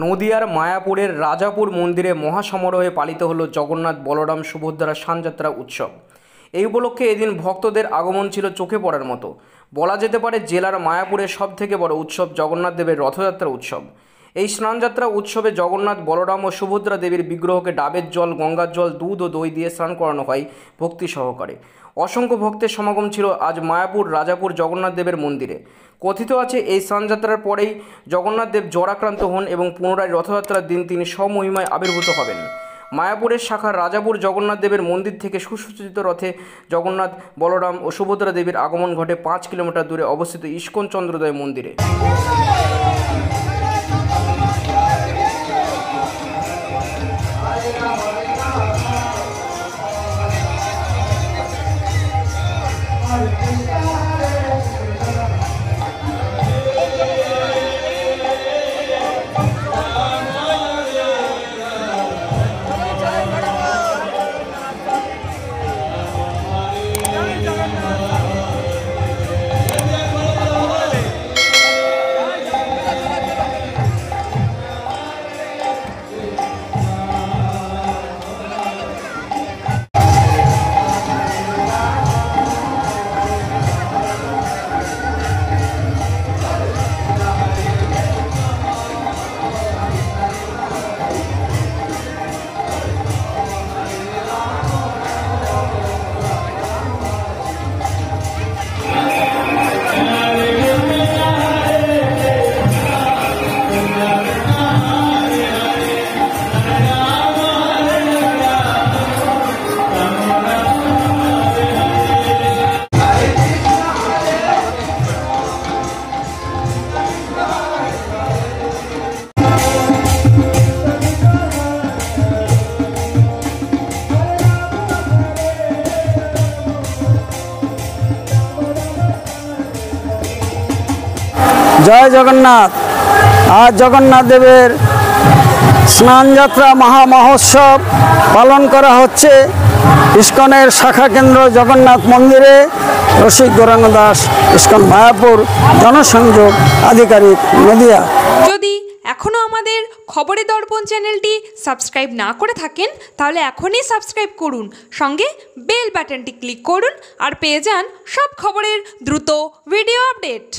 নদিয়ার মায়াপুরের রাজাপুর মন্দিরে মহাসমারোহে পালিত হলো জগন্নাথ বলরাম সুভদ্রা স্নানযাত্রা উৎসব। এই উপলক্ষে এদিন ভক্তদের আগমন ছিল চোখে পড়ার মতো। বলা যেতে পারে জেলার মায়াপুরের সবথেকে বড় উৎসব জগন্নাথ দেবের রথযাত্রা উৎসব। এই স্নানযাত্রা উৎসবে জগন্নাথ বলরাম ও সুভদ্রা দেবীর বিগ্রহকে ডাবের জল, গঙ্গার জল, দুধ ও দই দিয়ে স্নান করানো হয় ভক্তি সহকারে। অসংখ্য ভক্তের সমাগম ছিল আজ মায়াপুর রাজাপুর জগন্নাথ দেবের মন্দিরে। কথিত আছে এই স্নানযাত্রার পরেই জগন্নাথ দেব জ্বরাক্রান্ত হন এবং পুনরায় রথযাত্রার দিন তিনি স্বমহিমায় আবির্ভূত হবেন। মায়াপুরের শাখার রাজাপুর জগন্নাথ দেবের মন্দির থেকে সুসজ্জিত রথে জগন্নাথ বলরাম ও সুভদ্রা দেবীর আগমন ঘটে 5 কিলোমিটার দূরে অবস্থিত ইস্কন চন্দ্রোদয় মন্দিরে। জয় জগন্নাথ। আজ জগন্নাথ দেবের স্নানযাত্রা মহামহোৎসব পালন করা হচ্ছে ইস্কনের শাখা কেন্দ্র জগন্নাথ মন্দিরে। রসিক গৌরাঙ্গ দাস, ইস্কন মায়াপুর, জনসংযোগ আধিকারিক, নদিয়া। যদি এখনও আমাদের খবরের দর্পণ চ্যানেলটি সাবস্ক্রাইব না করে থাকেন তাহলে এখনই সাবস্ক্রাইব করুন, সঙ্গে বেল বাটনটি ক্লিক করুন আর পেয়ে যান সব খবরের দ্রুত ভিডিও আপডেট।